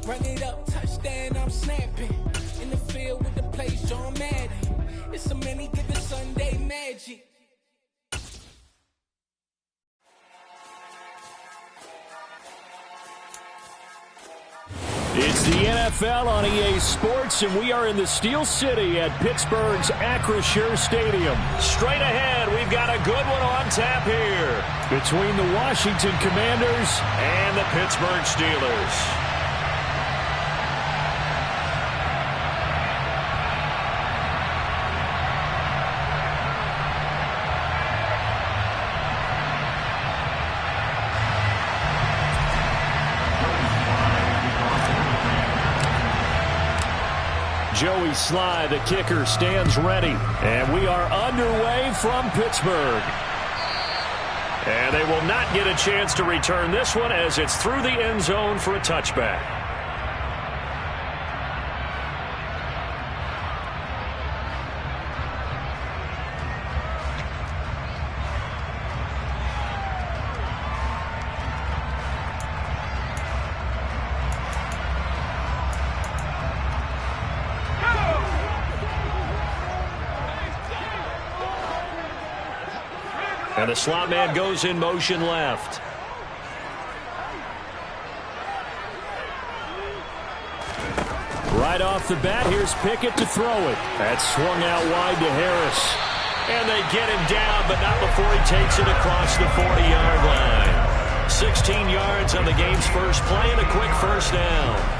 Run it up, touchdown, I'm snapping. In the field with the plays, John Madden. It's a many given Sunday magic. It's the NFL on EA Sports, and we are in the Steel City at Pittsburgh's Acrisure Stadium. Straight ahead, we've got a good one on tap here between the Washington Commanders and the Pittsburgh Steelers. Joey Sly, the kicker, stands ready. And we are underway from Pittsburgh. And they will not get a chance to return this one as it's through the end zone for a touchback. And the slot man goes in motion left. Right off the bat, here's Pickett to throw it. That's swung out wide to Harris. And they get him down, but not before he takes it across the 40-yard line. 16 yards on the game's first play and a quick first down.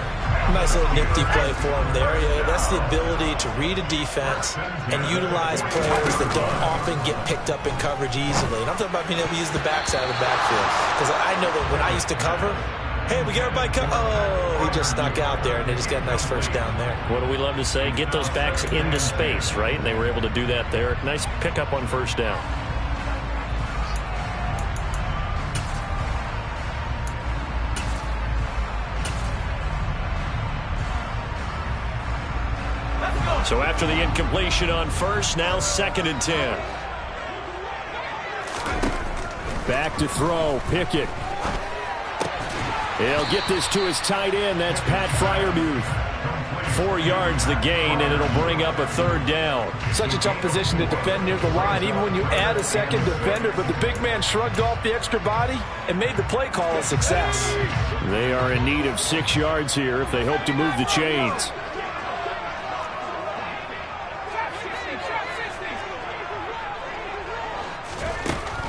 Nice little nifty play for him there. Yeah, that's the ability to read a defense and utilize players that don't often get picked up in coverage easily. And I'm talking about being able to use the backside of the backfield. Because I know that when I used to cover, hey, we get everybody cover. Oh, he just snuck out there, and they just got a nice first down there. What do we love to say? Get those backs into space, right? And they were able to do that there. Nice pickup on first down. So after the incompletion on first, now 2nd and 10. Back to throw, Pickett. He'll get this to his tight end. That's Pat Freiermuth. 4 yards the gain, and it'll bring up a 3rd down. Such a tough position to defend near the line, even when you add a second defender. But the big man shrugged off the extra body and made the play call a success. They are in need of 6 yards here if they hope to move the chains.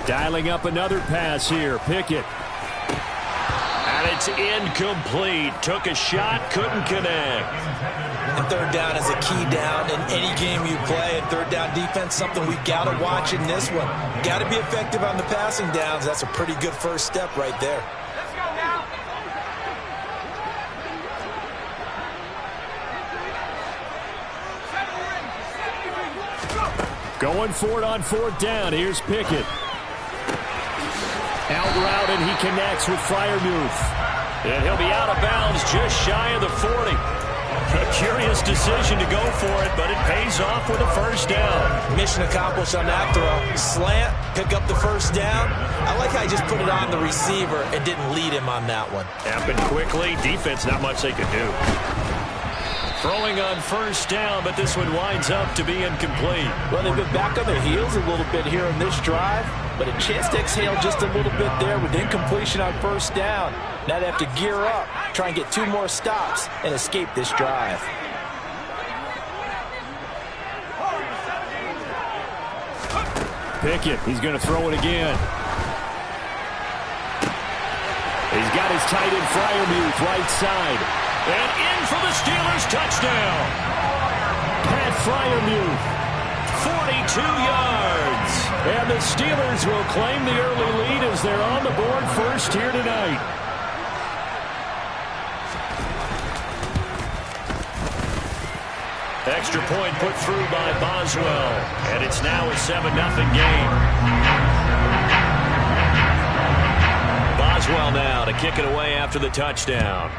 Dialing up another pass here. Pickett. And it's incomplete. Took a shot, couldn't connect. And 3rd down is a key down in any game you play. And 3rd down defense, something we got to watch in this one. Got to be effective on the passing downs. That's a pretty good first step right there. Let's go now. Going for it on 4th down. Here's Pickett. Out route, and he connects with Freiermuth. And he'll be out of bounds just shy of the 40. A curious decision to go for it, but it pays off with a first down. Mission accomplished on that throw. Slant, pick up the first down. I like how he just put it on the receiver and didn't lead him on that one. Happened quickly. Defense, not much they could do. Throwing on first down, but this one winds up to be incomplete. Well, they've been back on their heels a little bit here in this drive, but a chance to exhale just a little bit there with incompletion on first down. Now they have to gear up, try and get 2 more stops, and escape this drive. Pickett, he's going to throw it again. He's got his tight end Freiermuth right side. And in for the Steelers touchdown. Pat Freiermuth, 42 yards. And the Steelers will claim the early lead as they're on the board first here tonight. Extra point put through by Boswell. And it's now a 7-0 game. Boswell now to kick it away after the touchdown.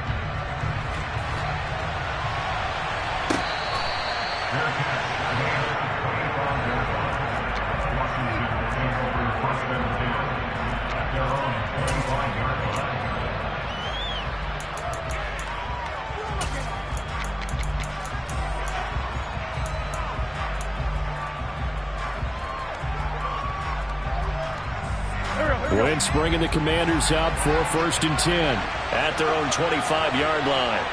Defense bringing the Commanders up for 1st and 10 at their own 25-yard line.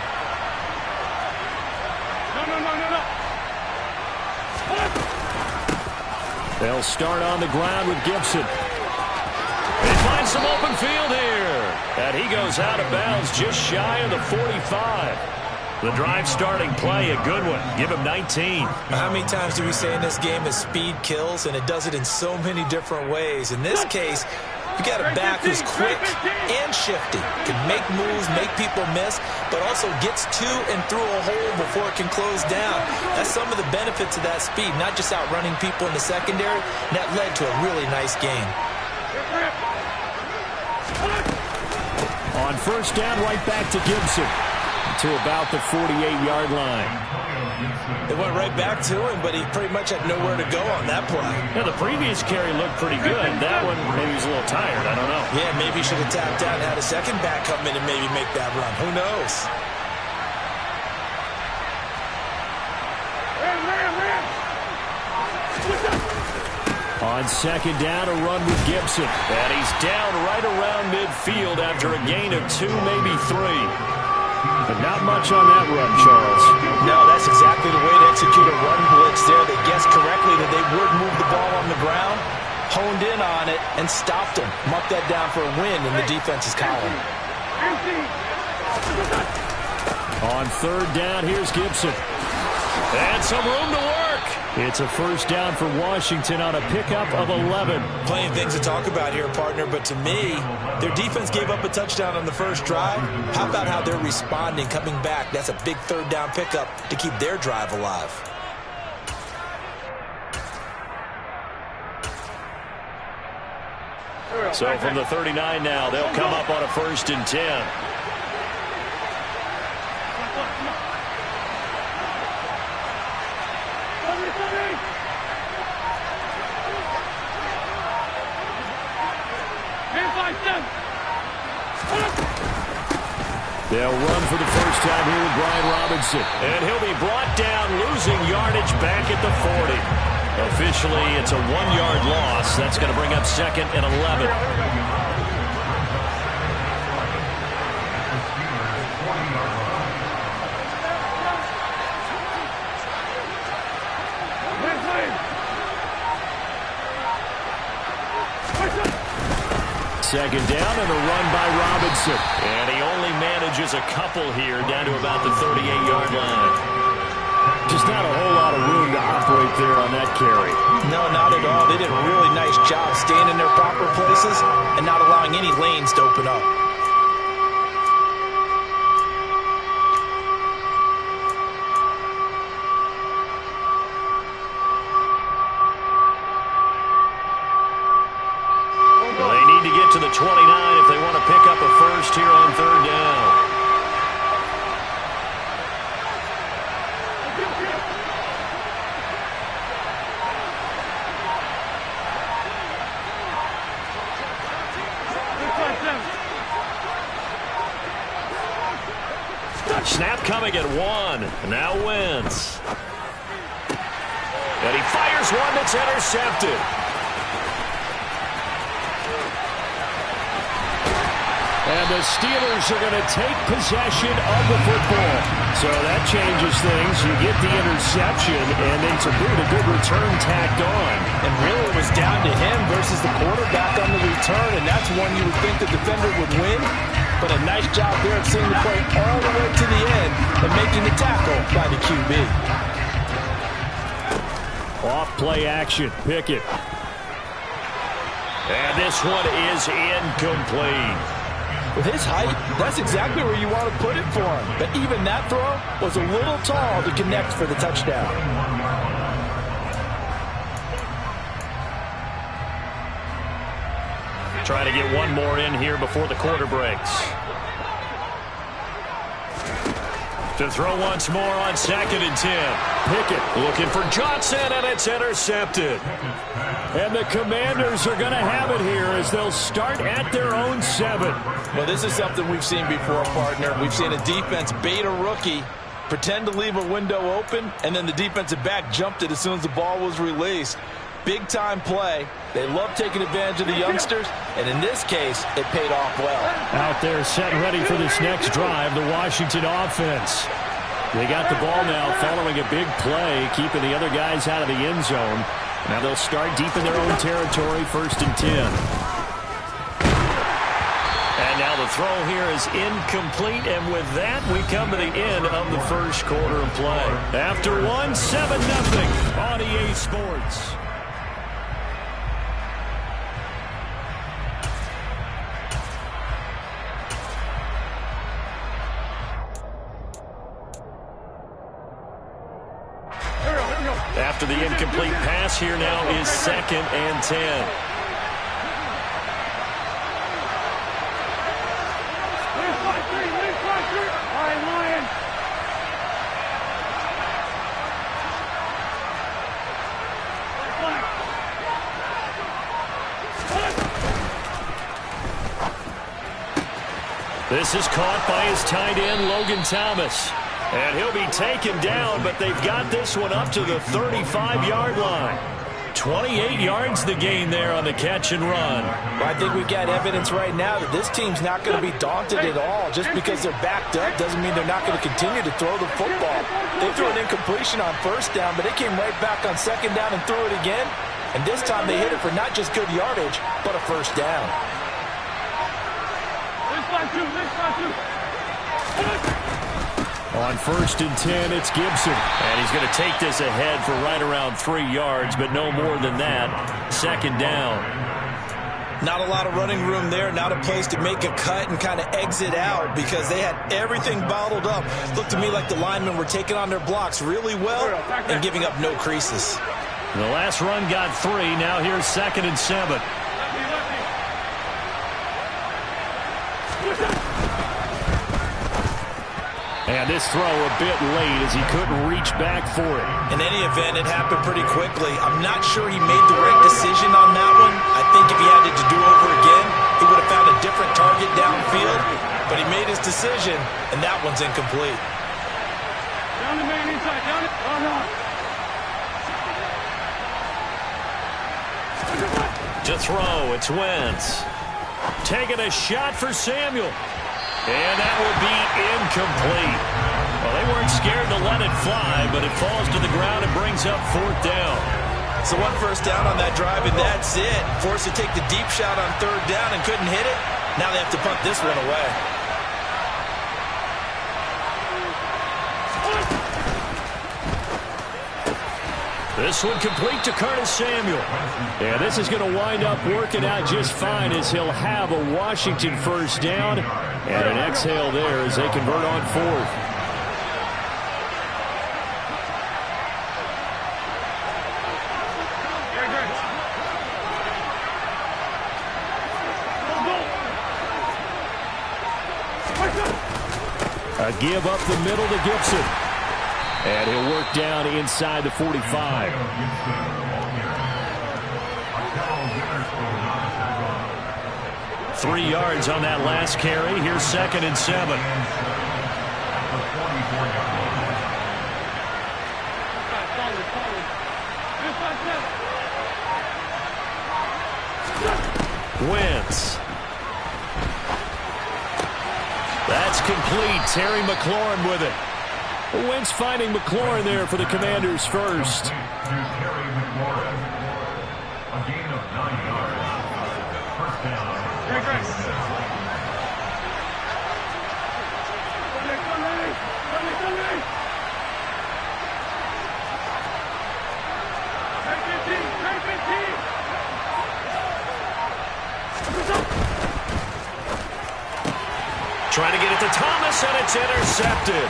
They'll start on the ground with Gibson. They find some open field here. And he goes out of bounds just shy of the 45. The drive starting play, a good one. Give him 19. How many times do we say in this game that speed kills, and it does it in so many different ways? In this case, you got a back who's quick and shifty, can make moves, make people miss, but also gets to and through a hole before it can close down. That's some of the benefits of that speed, not just outrunning people in the secondary. That led to a really nice game. On 1st down, right back to Gibson to about the 48-yard line. It went right back to him, but he pretty much had nowhere to go on that play. Yeah, the previous carry looked pretty good. That one, maybe he's a little tired. I don't know. Yeah, maybe he should have tapped out and had a second back come in and maybe make that run. Who knows? On 2nd down, a run with Gibson. And he's down right around midfield after a gain of 2, maybe 3. But not much on that run, Charles. No, that's exactly the way to execute a run blitz there. They guessed correctly that they would move the ball on the ground, honed in on it, and stopped them. Marked that down for a win in the defense's column. On 3rd down, here's Gibson. And some room to work. It's a 1st down for Washington on a pickup of 11. Plenty of things to talk about here, partner, but to me, their defense gave up a touchdown on the first drive. How about how they're responding, coming back? That's a big 3rd down pickup to keep their drive alive. So from the 39 now, they'll come up on a 1st and 10. They'll run for the first time here with Brian Robinson. And he'll be brought down, losing yardage back at the 40. Officially, it's a 1-yard loss. That's going to bring up 2nd and 11. Second down and a run by Robinson. And he only manages a couple here down to about the 38-yard line. Just not a whole lot of room to operate there on that carry. No, not at all. They did a really nice job staying in their proper places and not allowing any lanes to open up. To the 29 if they want to pick up a first here on 3rd down. Snap coming at 1. Now Wentz. And he fires one that's intercepted. And the Steelers are going to take possession of the football. So that changes things. You get the interception, and then to boot, a good return tacked on. And really it was down to him versus the quarterback on the return, and that's one you would think the defender would win. But a nice job there of seeing the play all the way to the end and making the tackle by the QB. Off play action. Pickett. And this one is incomplete. With his height, that's exactly where you want to put it for him. But even that throw was a little tall to connect for the touchdown. Trying to get one more in here before the quarter breaks. To throw once more on 2nd and 10. Pickett looking for Johnson, and it's intercepted. And the Commanders are going to have it here as they'll start at their own 7. Well, this is something we've seen before, partner. We've seen a defense bait a rookie, pretend to leave a window open, and then the defensive back jumped it as soon as the ball was released. big-time play. They love taking advantage of the youngsters, and in this case, it paid off well. Out there set ready for this next drive, the Washington offense. They got the ball now following a big play, keeping the other guys out of the end zone. Now they'll start deep in their own territory, 1st and 10. And now the throw here is incomplete, and with that, we come to the end of the first quarter of play. After one, 7-0 on EA Sports. After the incomplete pass, here now is 2nd and 10. This is caught by his tight end, Logan Thomas. And he'll be taken down, but they've got this one up to the 35-yard line. 28 yards the gain there on the catch and run. Well, I think we've got evidence right now that this team's not going to be daunted at all. Just because they're backed up doesn't mean they're not going to continue to throw the football. They threw an incompletion on 1st down, but they came right back on 2nd down and threw it again. And this time they hit it for not just good yardage, but a 1st down. On 1st and 10, it's Gibson. And he's going to take this ahead for right around 3 yards, but no more than that. 2nd down. Not a lot of running room there. Not a place to make a cut and kind of exit out because they had everything bottled up. Looked to me like the linemen were taking on their blocks really well and giving up no creases. The last run got 3. Now here's 2nd and 7. And this throw a bit late as he couldn't reach back for it. In any event, it happened pretty quickly. I'm not sure he made the right decision on that one. I think if he had it to do over again, he would have found a different target downfield. But he made his decision, and that one's incomplete. Down the man inside. Down it. To throw, it's Wentz. Taking a shot for Samuel. And that will be incomplete. Well, they weren't scared to let it fly, but it falls to the ground and brings up 4th down. So 1 first down on that drive, and that's it. Forced to take the deep shot on 3rd down and couldn't hit it. Now they have to punt this one away. This one complete to Curtis Samuel. And this is going to wind up working out just fine as he'll have a Washington 1st down and an exhale there as they convert on 4th. A give up the middle to Gibson. And he'll work down inside the 45. 3 yards on that last carry. Here's 2nd and 7. Wentz. That's complete. Terry McLaurin with it. Wentz finding McLaurin there for the Commanders' 1st. A gain of 9 yards. 1st down. Trying to get it to Thomas, and it's intercepted.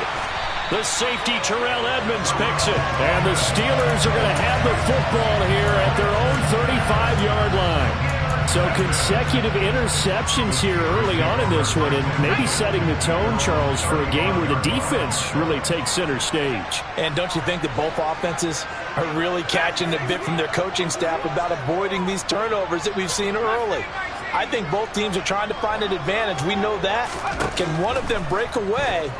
The safety, Terrell Edmonds, picks it. And the Steelers are going to have the football here at their own 35-yard line. So consecutive interceptions here early on in this one, and maybe setting the tone, Charles, for a game where the defense really takes center stage. And don't you think that both offenses are really catching a bit from their coaching staff about avoiding these turnovers that we've seen early? I think both teams are trying to find an advantage. We know that. Can one of them break away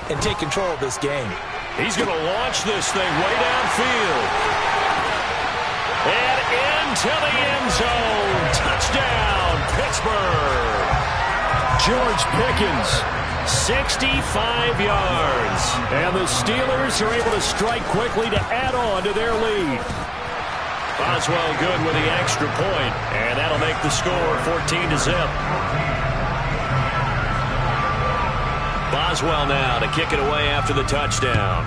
and take control of this game? He's going to launch this thing way downfield. And into the end zone. Touchdown, Pittsburgh. George Pickens, 65 yards. And the Steelers are able to strike quickly to add on to their lead. Boswell good with the extra point, and that'll make the score 14-0. Boswell now to kick it away after the touchdown.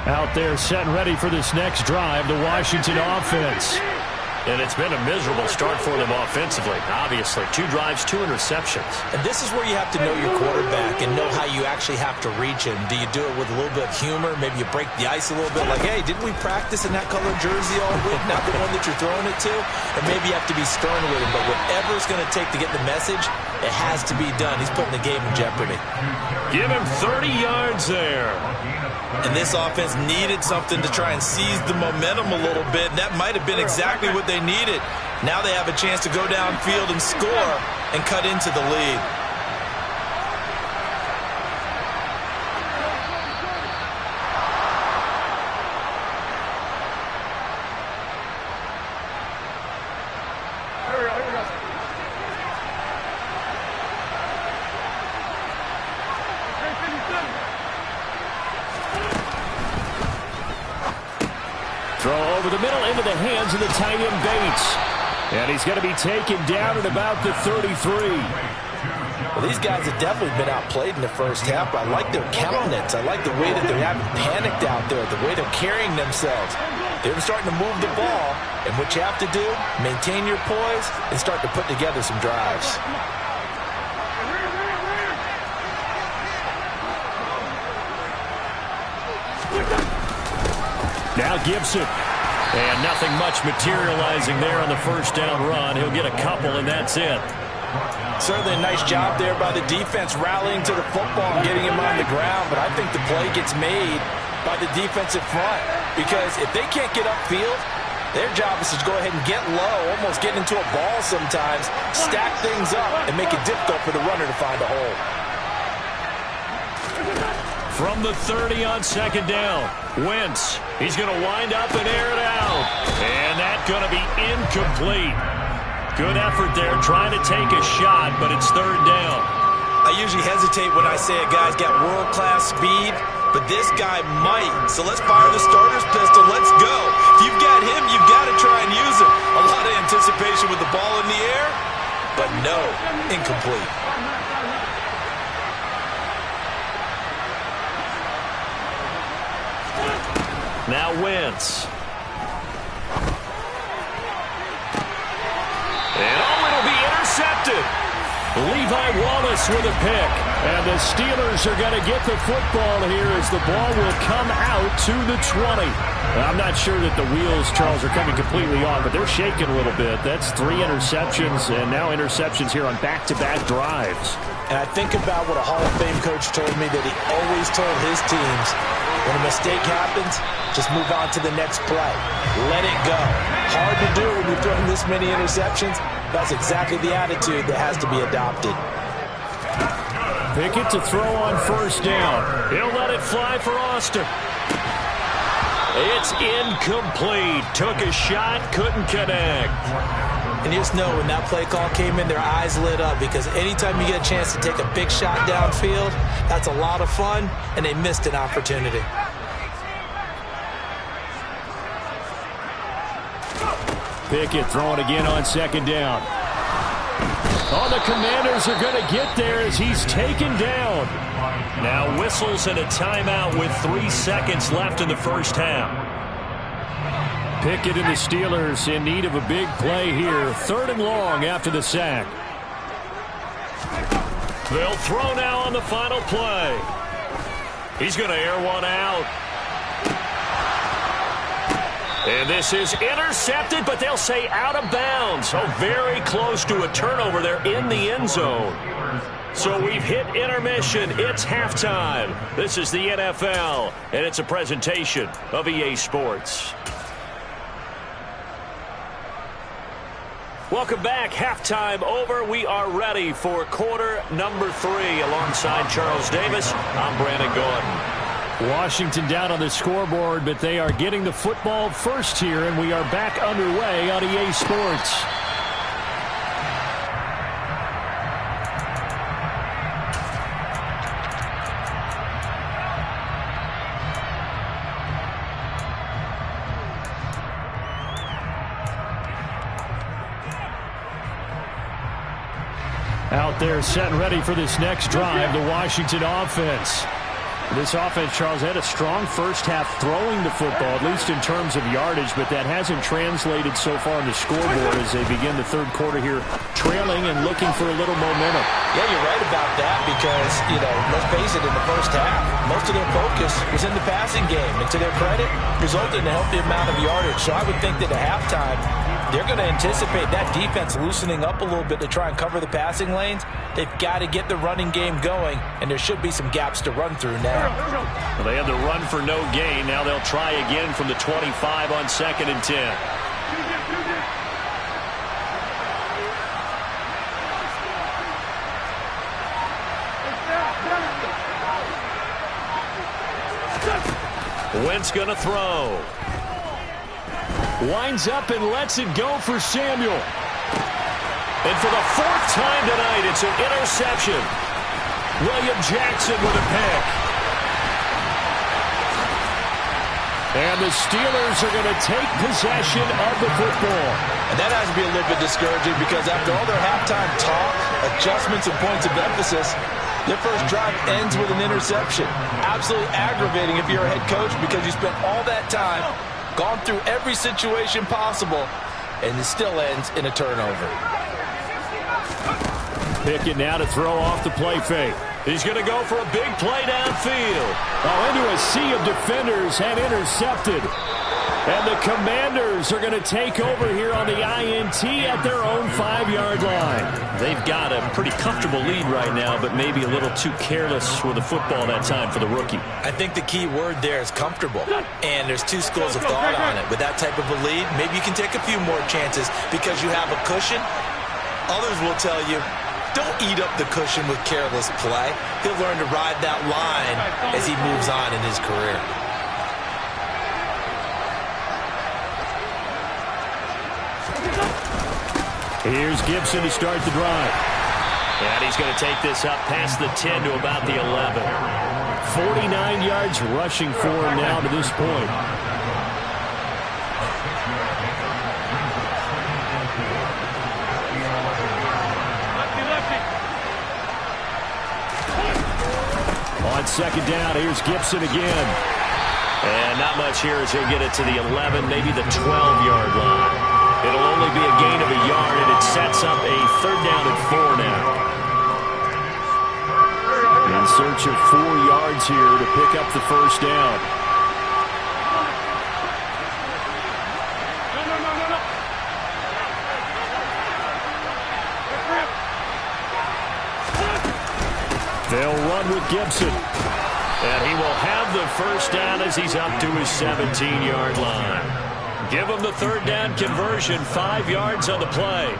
Out there set and ready for this next drive, the Washington offense. And it's been a miserable start for them offensively. Obviously, 2 drives, 2 interceptions. And this is where you have to know your quarterback and know how you actually have to reach him. Do you do it with a little bit of humor? Maybe you break the ice a little bit like, hey, didn't we practice in that color jersey all week? Not the one that you're throwing it to? And maybe you have to be stern with him. But whatever it's going to take to get the message, it has to be done. He's putting the game in jeopardy. Give him 30 yards there. And this offense needed something to try and seize the momentum a little bit. And that might have been exactly what they needed. Now they have a chance to go downfield and score and cut into the lead. Throw over the middle into the hands of the tight end Bates. And he's going to be taken down at about the 33. Well, these guys have definitely been outplayed in the first half, but I like their countenance. I like the way that they haven't panicked out there, the way they're carrying themselves. They're starting to move the ball, and what you have to do, maintain your poise and start to put together some drives. Now Gibson. And nothing much materializing there on the first down run. He'll get a couple, and that's it. Certainly a nice job there by the defense rallying to the football and getting him on the ground, but I think the play gets made by the defensive front because if they can't get upfield, their job is to go ahead and get low, almost get into a ball sometimes, stack things up, and make it difficult for the runner to find a hole. From the 30 on second down, Wentz. He's going to wind up and air it out. And that's going to be incomplete. Good effort there trying to take a shot, but it's third down. I usually hesitate when I say a guy's got world-class speed, but this guy might. So let's fire the starter's pistol. Let's go. If you've got him, you've got to try and use him. A lot of anticipation with the ball in the air, but no, incomplete. Now Wentz. And it'll be intercepted. Levi Wallace with a pick. And the Steelers are going to get the football here as the ball will come out to the 20. I'm not sure that the wheels, Charles, are coming completely on, but they're shaking a little bit. That's 3 interceptions, and now interceptions here on back-to-back drives. And I think about what a Hall of Fame coach told me that he always told his teams, when a mistake happens, just move on to the next play. Let it go. Hard to do when you're throwing this many interceptions. That's exactly the attitude that has to be adopted. Pickett to throw on first down. He'll let it fly for Austin. It's incomplete. Took a shot, couldn't connect. And you just know when that play call came in, their eyes lit up because anytime you get a chance to take a big shot downfield, that's a lot of fun, and they missed an opportunity. Pickett throwing again on second down. Oh, the Commanders are going to get there as he's taken down. Now whistles and a timeout with 3 seconds left in the first half. Pickett and the Steelers in need of a big play here. 3rd and long after the sack. They'll throw now on the final play. He's going to air one out. And this is intercepted, but they'll say out of bounds. So very close to a turnover there in the end zone. So we've hit intermission. It's halftime. This is the NFL, and it's a presentation of EA Sports. Welcome back. Halftime over. We are ready for quarter number 3. Alongside Charles Davis, I'm Brandon Gordon. Washington down on the scoreboard, but they are getting the football first here, and we are back underway on EA Sports. Out there set and ready for this next drive, the Washington offense. This offense, Charles, had a strong first half throwing the football, at least in terms of yardage, but that hasn't translated so far on the scoreboard as they begin the third quarter here, trailing and looking for a little momentum. Yeah, you're right about that because, let's face it, in the first half, most of their focus was in the passing game. And to their credit, resulted in a healthy amount of yardage. So I would think that at halftime, they're going to anticipate that defense loosening up a little bit to try and cover the passing lanes. They've got to get the running game going, and there should be some gaps to run through now. Well, they had the run for no gain. Now they'll try again from the 25 on 2nd and 10. Wentz going to throw. Winds up and lets it go for Samuel. And for the 4th time tonight, it's an interception. William Jackson with a pick. And the Steelers are going to take possession of the football. And that has to be a little bit discouraging because after all their halftime talk, adjustments, and points of emphasis, their first drive ends with an interception. Absolutely aggravating if you're a head coach because you spent all that time, gone through every situation possible, and it still ends in a turnover. Pickett now to throw off the play fake. He's going to go for a big play downfield. Into a sea of defenders and intercepted. And the Commanders are going to take over here on the INT at their own 5-yard line. They've got a pretty comfortable lead right now, but maybe a little too careless with the football that time for the rookie. I think the key word there is comfortable. And there's two schools of thought on it. With that type of a lead, maybe you can take a few more chances because you have a cushion. Others will tell you, don't eat up the cushion with careless play. He'll learn to ride that line as he moves on in his career. Here's Gibson to start the drive. And he's going to take this up past the 10 to about the 11. 49 yards rushing for him now to this point. On 2nd down, here's Gibson again. And not much here as he'll get it to the 11, maybe the 12-yard line. It'll only be a gain of a yard, and it sets up a 3rd down and 4 now. In search of 4 yards here to pick up the 1st down. They'll run with Gibson. And he will have the 1st down as he's up to his 17-yard line. Give him the 3rd down conversion, 5 yards on the play.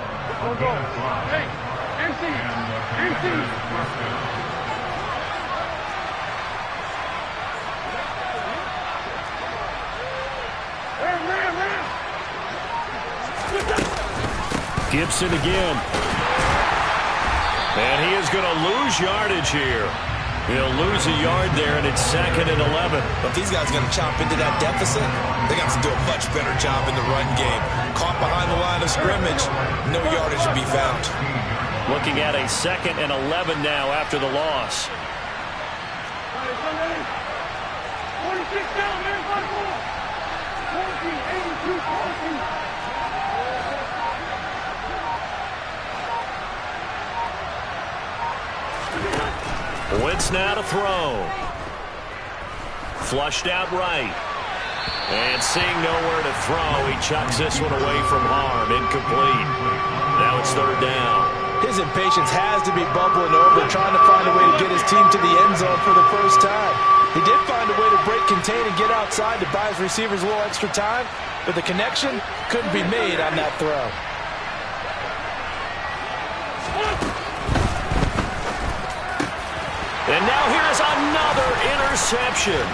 Gibson again. And he is going to lose yardage here. He'll lose a yard there, and it's 2nd and 11. But if these guys are going to chop into that deficit, they got to do a much better job in the run game. Caught behind the line of scrimmage, no yardage to be found. Looking at a 2nd and 11 now after the loss. 46 down, man, 14, 82, 14. Wentz now to throw. Flushed out right. And seeing nowhere to throw, he chucks this one away from harm. Incomplete. Now it's 3rd down. His impatience has to be bubbling over, trying to find a way to get his team to the end zone for the first time. He did find a way to break, contain, and get outside to buy his receivers a little extra time, but the connection couldn't be made on that throw. And now here's another interception.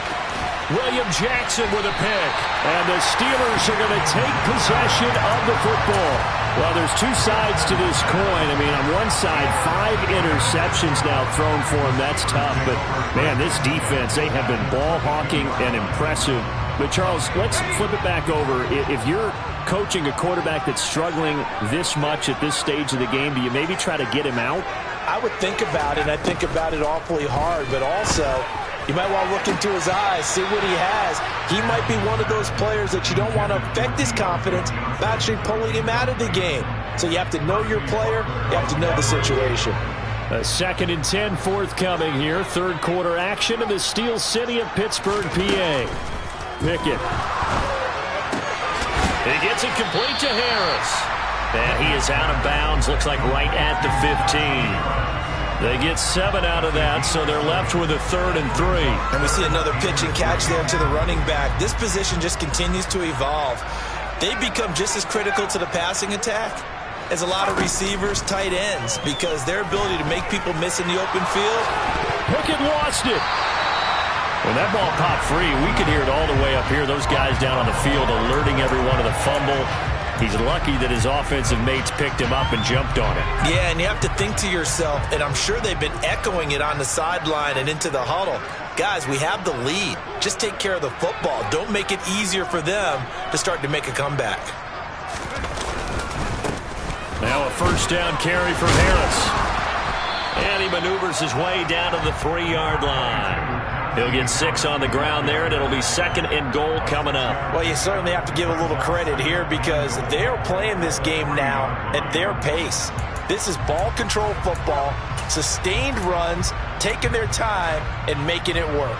William Jackson with a pick. And the Steelers are going to take possession of the football. Well, there's two sides to this coin. I mean, on one side, 5 interceptions now thrown for him. That's tough. But, man, this defense, they have been ball hawking and impressive. But, Charles, let's flip it back over. If you're coaching a quarterback that's struggling this much at this stage of the game, do you maybe try to get him out? I would think about it, and I think about it awfully hard, but also you might want to look into his eyes, see what he has. He might be one of those players that you don't want to affect his confidence by actually pulling him out of the game. So you have to know your player, you have to know the situation. A 2nd and 10 forthcoming here. Third quarter action in the Steel City of Pittsburgh, PA. Pickett. He gets it complete to Harris. And he is out of bounds, looks like right at the 15. They get 7 out of that, so they're left with a 3rd and 3. And we see another pitch and catch there to the running back. This position just continues to evolve. They become just as critical to the passing attack as a lot of receivers, tight ends, because their ability to make people miss in the open field. Pickett lost it. When that ball popped free, we could hear it all the way up here. Those guys down on the field alerting everyone of the fumble. He's lucky that his offensive mates picked him up and jumped on it. Yeah, and you have to think to yourself, and I'm sure they've been echoing it on the sideline and into the huddle. Guys, we have the lead. Just take care of the football. Don't make it easier for them to start to make a comeback. Now a first down carry from Harris. And he maneuvers his way down to the 3-yard line. He'll get 6 on the ground there, and it'll be 2nd and goal coming up. Well, you certainly have to give a little credit here because they're playing this game now at their pace. This is ball control football, sustained runs, taking their time, and making it work.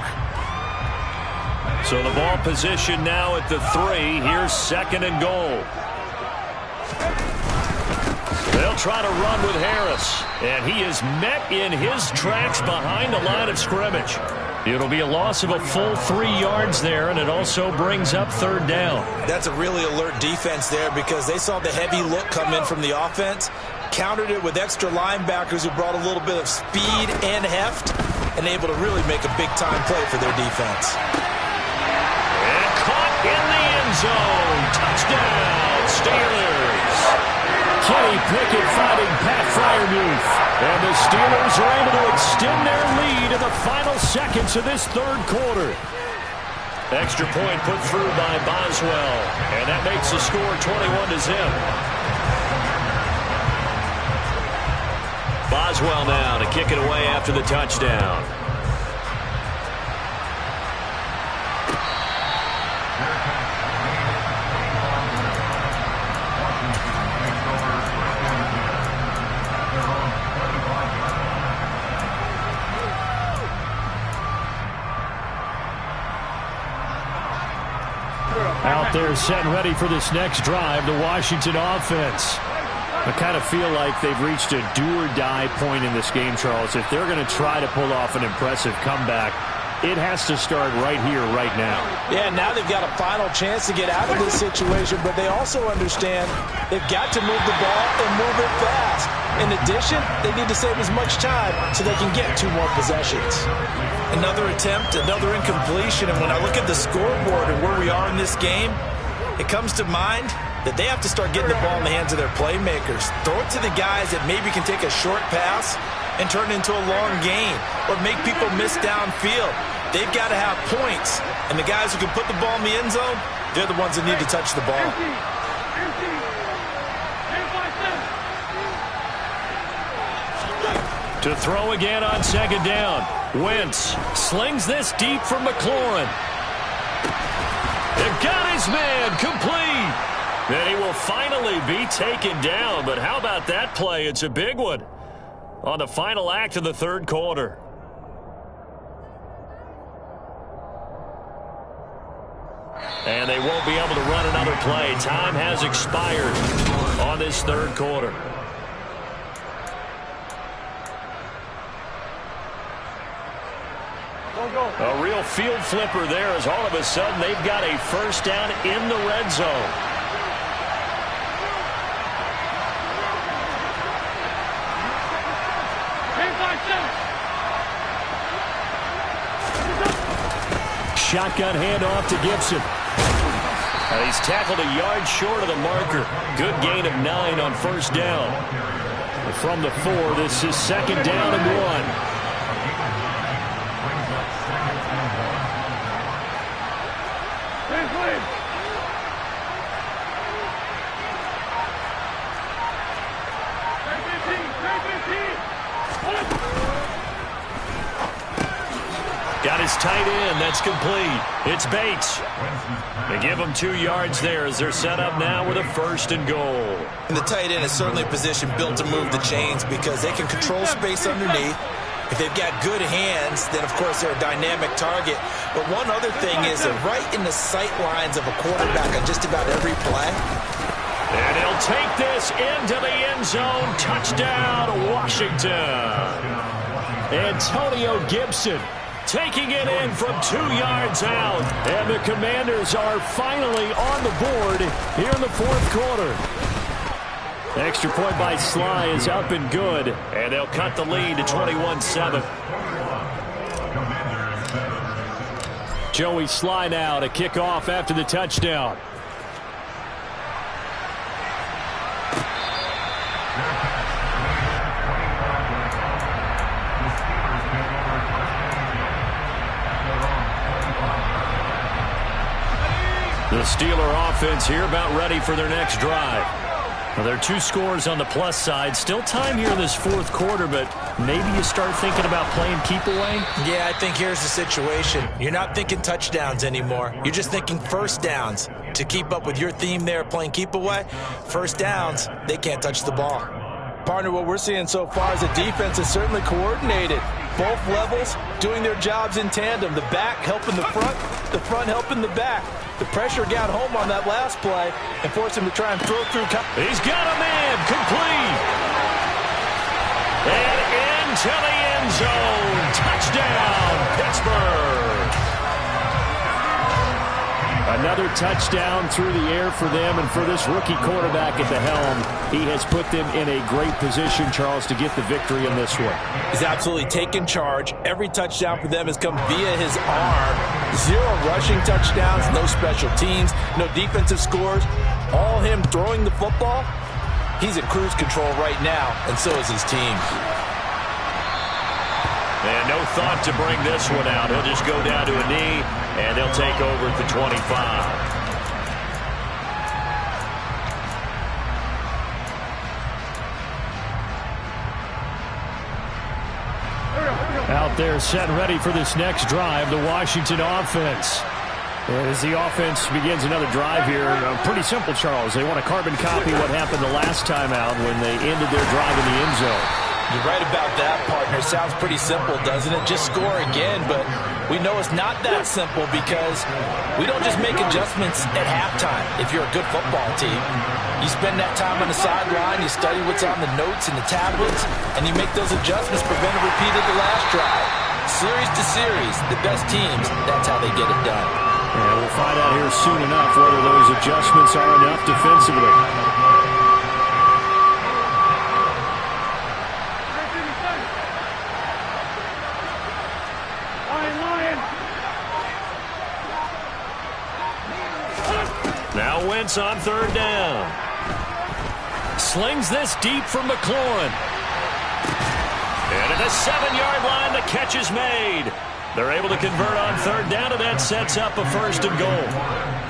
So the ball position now at the 3. Here's 2nd and goal. They'll try to run with Harris, and he is met in his tracks behind the line of scrimmage. It'll be a loss of a full 3 yards there, and it also brings up 3rd down. That's a really alert defense there because they saw the heavy look come in from the offense, countered it with extra linebackers who brought a little bit of speed and heft, and able to really make a big-time play for their defense. And caught in the end zone. Touchdown, Steelers. Kenny Pickett finding Pat Freiermuth. And the Steelers are able to extend their lead in the final seconds of this 3rd quarter. Extra point put through by Boswell. And that makes the score 21-0. Boswell now to kick it away after the touchdown. Out there set and ready for this next drive, the Washington offense. I kind of feel like they've reached a do-or-die point in this game, Charles. If they're going to try to pull off an impressive comeback, it has to start right here, right now. Yeah, now they've got a final chance to get out of this situation, but they also understand they've got to move the ball and move it fast. In addition, they need to save as much time so they can get 2 more possessions. Another attempt, another incompletion, and when I look at the scoreboard and where we are in this game, it comes to mind that they have to start getting the ball in the hands of their playmakers. Throw it to the guys that maybe can take a short pass and turn it into a long gain or make people miss downfield. They've got to have points, and the guys who can put the ball in the end zone, they're the ones that need to touch the ball. To throw again on 2nd down. Wentz slings this deep from McLaurin. They got his man complete. And he will finally be taken down. But how about that play? It's a big one on the final act of the 3rd quarter. And they won't be able to run another play. Time has expired on this 3rd quarter. A real field flipper there as all of a sudden they've got a first down in the red zone. Shotgun handoff to Gibson. He's tackled a yard short of the marker. Good gain of 9 on first down. From the 4, this is second down and 1. Got his tight end. That's complete. It's Bates. They give him 2 yards there as they're set up now with a first and goal. And the tight end is certainly a position built to move the chains because they can control space underneath. If they've got good hands, then, of course, they're a dynamic target. But one other thing is they're right in the sight lines of a quarterback on just about every play. And he'll take this into the end zone. Touchdown, Washington. Antonio Gibson taking it in from 2 yards out. And the Commanders are finally on the board here in the fourth quarter. Extra point by Sly is up and good. And they'll cut the lead to 21-7. Joey Sly now to kick off after the touchdown. The Steeler offense here about ready for their next drive. Well, there are 2 scores on the plus side. Still time here in this fourth quarter, but maybe you start thinking about playing keep away? Yeah, I think here's the situation. You're not thinking touchdowns anymore. You're just thinking first downs. To keep up with your theme there, playing keep away, first downs, they can't touch the ball. Partner, what we're seeing so far is the defense is certainly coordinated. Both levels doing their jobs in tandem. The back helping the front helping the back. The pressure got home on that last play and forced him to try and throw through. He's got a man complete. And into the end zone. Touchdown, Pittsburgh. Another touchdown through the air for them, and for this rookie quarterback at the helm, he has put them in a great position, Charles, to get the victory in this one. He's absolutely taken charge. Every touchdown for them has come via his arm. 0 rushing touchdowns, no special teams, no defensive scores. All him throwing the football. He's in cruise control right now, and so is his team. And no thought to bring this one out. He'll just go down to a knee, and they'll take over at the 25. Out there set ready for this next drive, the Washington offense. As the offense begins another drive here, pretty simple, Charles. They want to carbon copy what happened the last time out when they ended their drive in the end zone. You're right about that, partner. Sounds pretty simple, doesn't it? Just score again, but we know it's not that simple because we don't just make adjustments at halftime if you're a good football team. You spend that time on the sideline, you study what's on the notes and the tablets, and you make those adjustments, prevent a repeat of the last drive. Series to series, the best teams, that's how they get it done. And we'll find out here soon enough whether those adjustments are enough defensively. Now Wentz on third down. Slings this deep from McLaurin. And at the 7-yard line, the catch is made. They're able to convert on third down, and that sets up a first and goal.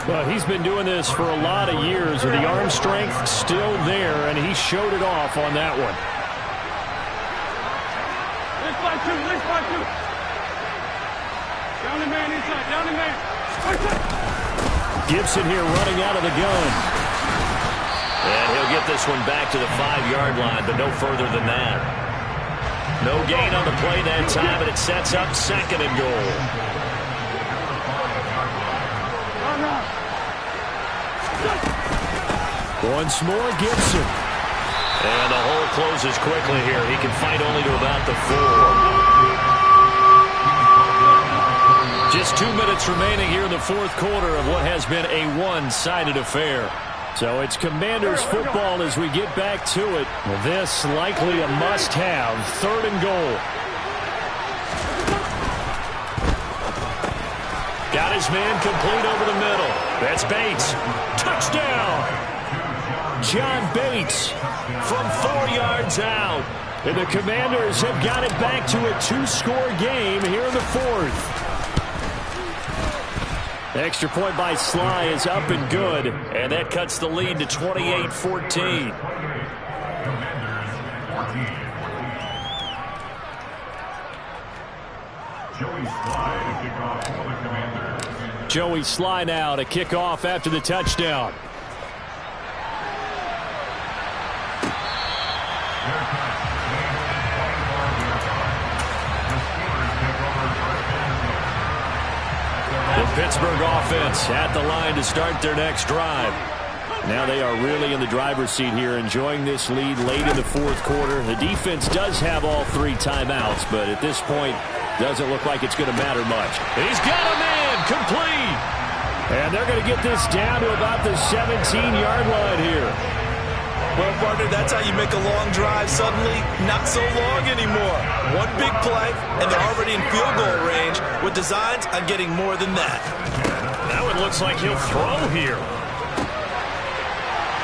Well, he's been doing this for a lot of years, with the arm strength still there, and he showed it off on that one. Down the man inside, down the man. Gibson here running out of the gun. And he'll get this one back to the 5-yard line, but no further than that. No gain on the play that time, and it sets up second and goal. Once more, Gibson. And the hole closes quickly here. He can fight only to about the 4. Just 2 minutes remaining here in the fourth quarter of what has been a one-sided affair. So it's Commanders football as we get back to it. This likely a must-have, 3rd and goal. Got his man complete over the middle. That's Bates. Touchdown! John Bates from 4 yards out. And the Commanders have got it back to a 2-score game here in the fourth. The extra point by Sly is up and good, and that cuts the lead to 28-14. Joey Sly now to kick off after the touchdown. Pittsburgh offense at the line to start their next drive. Now they are really in the driver's seat here, enjoying this lead late in the fourth quarter. The defense does have all 3 timeouts, but at this point, doesn't look like it's going to matter much. He's got a man complete. And they're going to get this down to about the 17-yard line here. Well, partner, that's how you make a long drive suddenly not so long anymore. One big play, and they're already in field goal range with designs on getting more than that. Now it looks like he'll throw here.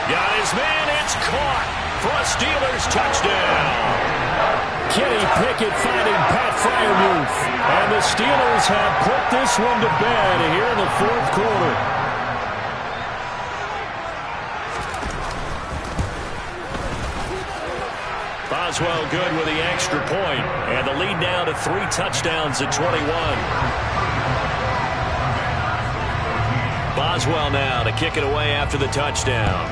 Got his man, it's caught for a Steelers touchdown. Kenny Pickett finding Pat Freiermuth. And the Steelers have put this one to bed here in the fourth quarter. Boswell good with the extra point, and the lead now to 3 touchdowns at 21. Boswell now to kick it away after the touchdown.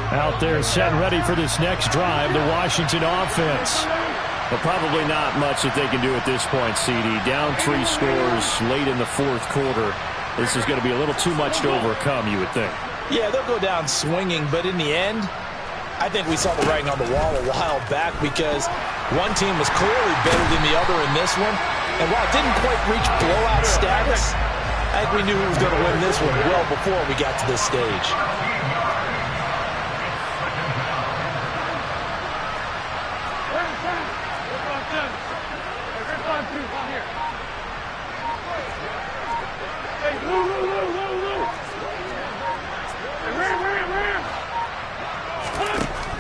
Out there set and ready for this next drive, the Washington offense. But probably not much that they can do at this point, CD. Down 3 scores late in the fourth quarter. This is going to be a little too much to overcome, you would think. Yeah, they'll go down swinging, but in the end, I think we saw the writing on the wall a while back because one team was clearly better than the other in this one. And while it didn't quite reach blowout status, I think we knew who was going to win this one well before we got to this stage.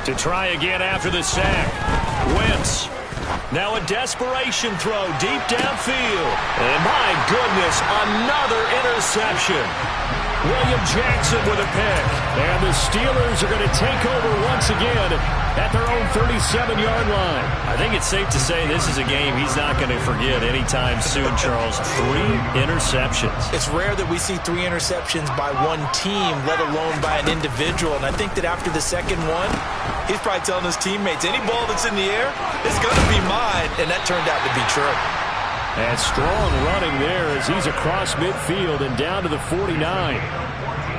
To try again after the sack. Wentz. Now a desperation throw deep downfield. And my goodness, another interception. William Jackson with a pick. And the Steelers are going to take over once again at their own 37-yard line. I think it's safe to say this is a game he's not going to forget anytime soon, Charles. 3 interceptions. It's rare that we see 3 interceptions by one team, let alone by an individual. And I think that after the second one, he's probably telling his teammates, any ball that's in the air, it's going to be mine. And that turned out to be true. And strong running there as he's across midfield and down to the 49.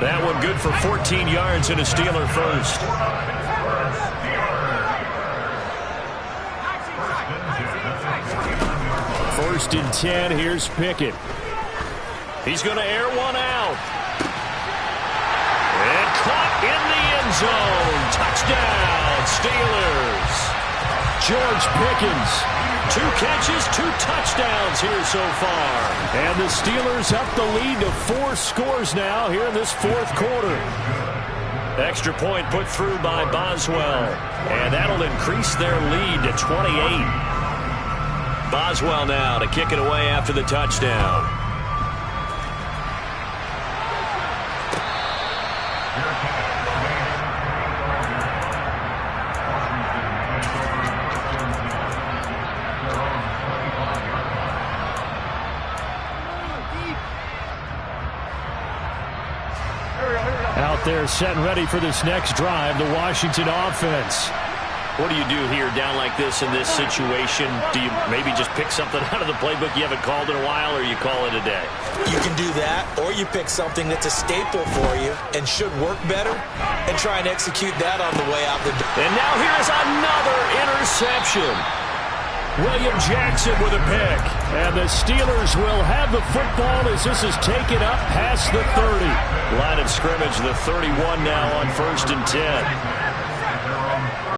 That one good for 14 yards and a Steeler first. First and 10, here's Pickett. He's going to air one out. And caught in the end zone. Touchdown, Steelers. George Pickens. 2 catches, 2 touchdowns here so far. And the Steelers up the lead to 4 scores now here in this fourth quarter. Extra point put through by Boswell. And that'll increase their lead to 28. Boswell now to kick it away after the touchdown. Out there set and ready for this next drive, the Washington offense. What do you do here down like this in this situation? Do you maybe just pick something out of the playbook you haven't called in a while, or you call it a day? You can do that, or you pick something that's a staple for you and should work better and try and execute that on the way out the door. And now here is another interception. William Jackson with a pick. And the Steelers will have the football as this is taken up past the 30. Line of scrimmage, the 31 now on 1st and 10.